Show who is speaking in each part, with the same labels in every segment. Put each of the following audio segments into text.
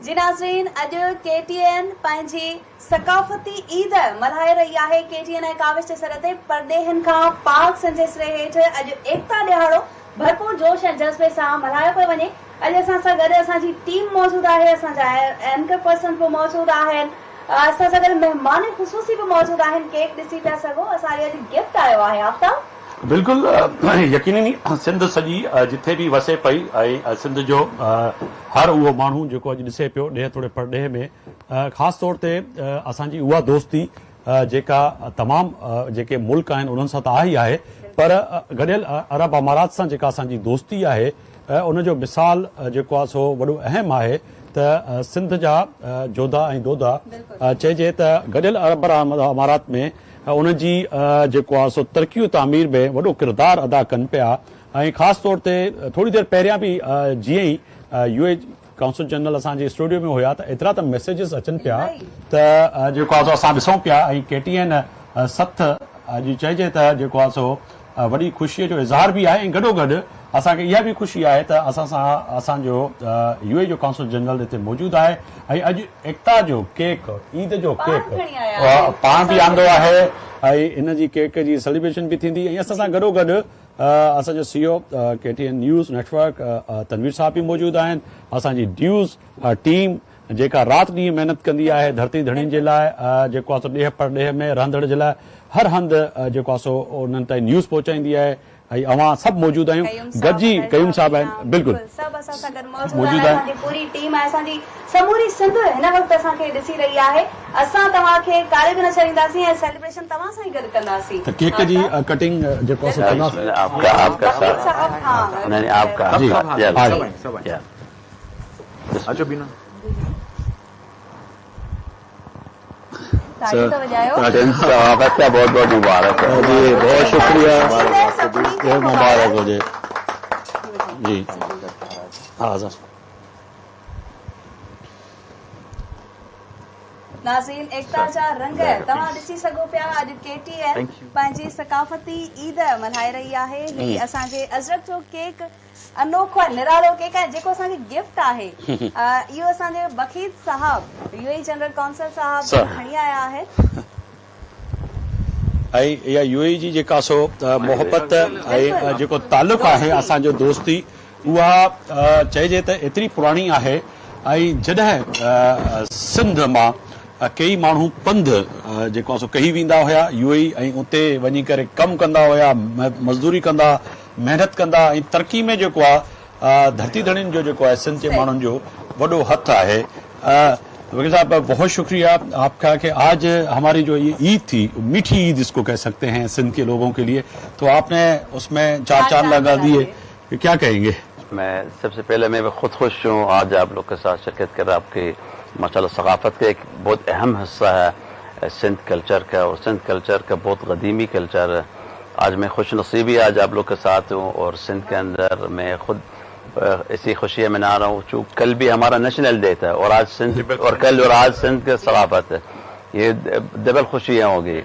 Speaker 1: जी नाज़रीन, अॼु KTN पंहिंजी सकाफ़ती ईद मल्हाए रही आहे। KTN ऐं काविश जे सर ते परॾेहनि खां पाक सिंध जे सिरे हेठि अॼु एकता ॾिहाड़ो भरपूर जोश ऐं जज़्बे सां मल्हायो पियो वञे। अॼु असां सां गॾु असांजी टीम मौजूदु आहे, असांजा एंकर पर्सन बि मौजूदु आहिनि, असां सां गॾु महिमान ख़ुसूसी बि मौजूदु आहिनि। केक ॾिसी पिया सघो, असांखे अॼु गिफ्ट आयो आहे। आफ्ताब
Speaker 2: बिल्कुल यकीनी सिंध सॼी जिथे भी वसे पई ऐं सिंध जो हर उहो माण्हू जेको अॼु ॾिसे पियो ॾेह थोरे परॾेह में, ख़ासि तौर ते असांजी उहा दोस्ती जेका तमामु जेके मुल्क आहिनि उन्हनि सां त आहे ई आहे, पर गॾियल अरब अमारात सां जेका असांजी दोस्ती आहे उनजो मिसाल जेको आहे सो वॾो अहम आहे त सिंध जा जोधा ऐं दोधा चइजे त गॾियल अरब अमारात में उनजी जेको आहे सो तरक़ी तामीर में वॾो किरदारु अदा कनि पिया। ऐं ख़ासि तौर ते थोरी देरि पहिरियां बि जीअं ई UAE काउंसिल जनरल असांजे स्टूडियो में हुया त एतिरा त मैसेजिस अचनि पिया त जेको आहे सो असां ॾिसूं पिया। ऐं KTN सथ अॼु चइजे त जेको आहे सो वॾी ख़ुशीअ जो इज़हार बि आहे ऐं गॾोगॾु असांखे इहा बि ख़ुशी आहे त असां सां असांजो UAE जो काउंसिल जनरल हिते मौजूदु आहे ऐं अॼु एकता जो केक, ईद जो केक पाण बि आंदो आहे ऐं इन जी केक जी सेलिब्रेशन बि थींदी। ऐं असां सां गॾोगॾु असांजो CEO KTN news network Tanveer साहब बि मौजूदु आहिनि, असांजी ड्यूज़ टीम जेका राति ॾींहुं महिनत कंदी आहे धरती धड़ियुनि जे लाइ, जेको आहे सो ॾेह परॾेह में रहंदड़ जे लाइ हर हंधि जेको आहे सो उन्हनि ताईं न्यूज़ पहुचाईंदी आहे। ऐं अवां सभु मौजूदु आहियूं, गॾिजी कयूम साहब आहिनि, बिल्कुलु
Speaker 1: सभु असां सां गॾु मौजूदु आहे। पूरी टीम आहे, असांजी समूरी सिंध हिन वक़्तु असांखे ॾिसी रही आहे। असां तव्हांखे कारे बि न छॾींदासीं ऐं सेलिब्रेशन तव्हां सां ई गॾु कंदासीं।
Speaker 2: त केक जी कटिंग जेको आहे कंदासीं।
Speaker 3: बहुत बहुत मुबारक है
Speaker 2: जी, बहुत शुक्रिया, मुबारक हो जी जी। हाँ
Speaker 1: नाज़रीन, एकता जा रंग तव्हां ॾिसी सघो पिया। अॼु KTN पंहिंजी सकाफ़ती ईद मल्हाए रही आहे। हीअ असांजे अजरक जो केक अनोखो आहे, निरालो केक आहे जेको असांखे गिफ्ट आहे। इहो असांजे बखीर साहब UAE जनरल काउंसिल साहब खणी आया आहिनि।
Speaker 2: ऐं इहा UAE जी जेका सो मोहबत ऐं जेको तालुक़ु आहे असांजो दोस्ती, उहा चइजे त एतिरी पुराणी आहे। ऐं जॾहिं सिंध मां कई माण्हू पंधु जेको आहे सो कही वेंदा हुया UAE ऐं उते वञी करे कमु कंदा हुया, मज़दूरी कंदा, महिनत कंदा, ऐं तरक़ी में जेको आहे धरती धड़ियुनि जो जेको आहे सिंध जे माण्हुनि जो वॾो हथु आहे। वकील साहब, बहुत शुक्रिया आपका कि आज हमारी जो ये ईद थी, मीठी ईद इसको कह सकते हैं सिंध के लोगों के लिए, तो आपने उसमें चार चांद लगा दिए, क्या कहेंगे?
Speaker 3: मैं सबसे पहले मैं खुद खुश हूँ आज आप लोग के साथ शिरकत कर। आपकी माशाल्लाह सकाफत का एक बहुत अहम हिस्सा है सिंध कल्चर का, और सिंध कल्चर का बहुत कदीमी कल्चर है। आज मैं खुश नसीबी आज आप लोग के साथ हूँ, और सिंध के अंदर मैं खुद इसी खुशियाँ मना रहा हूँ। चूँकि कल भी हमारा नेशनल डे था, और आज सिंध और कल और आज सिंध की सकाफत है, ये डबल खुशियाँ होगी।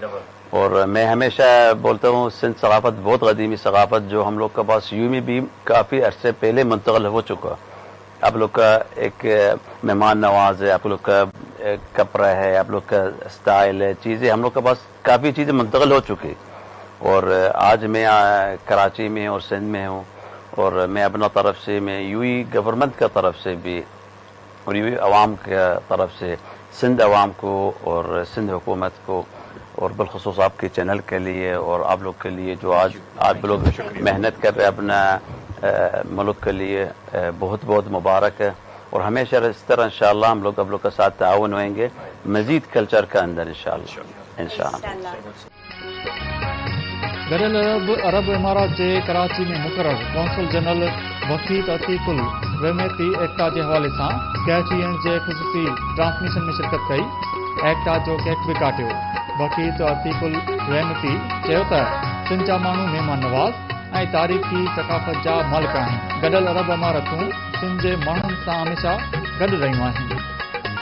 Speaker 3: और मैं हमेशा बोलता हूँ सिंध सकाफत बहुत कदीमी सकाफत जो हम लोग के पास UAE में भी काफ़ी अरसे पहले मुंतकिल हो चुका। आप लोग का एक मेहमान नवाज है, आप लोग का कपड़ा है, आप लोग का स्टाइल है, चीज़ें हम लोग के पास काफ़ी चीज़ें मुंतकिल हो चुकी। और आज मैं कराची में और सिंध में हूँ, और मैं अपना तरफ से मैं UAE गवर्नमेंट का तरफ से भी और UAE अवाम के तरफ से सिंध अवाम को और सिंध हुकूमत को और बिलखुसूस आपके चैनल के लिए और आप लोग के लिए जो आज आप लोग मेहनत कर रहे हैं अपना मुल्क के लिए, बहुत बहुत मुबारक है। और हमेशा इस तरह इंशाअल्लाह हम लोग आप लोग के साथ ताउन होंगे मजीद कल्चर के अंदर इंशाअल्लाह।
Speaker 4: गॾियल अरब इमारात जे कराची में मुक़रर कौंसल जनरल वकील अतीकुल रहमती एकता जे हवाले सां KTN जे ख़ुसूसी ट्रांसमिशन में शिरकत कई। एकता जो केक बि काटियो। वकील अतीकुल रहमती चयो त सिंध जा माण्हू महिमान नवाज़ ऐं तारीख़ी सकाफ़त जा मालिक आहिनि। गॾियल अरब इमारतूं सिंध जे माण्हुनि सां हमेशह गॾु रहियूं आहिनि।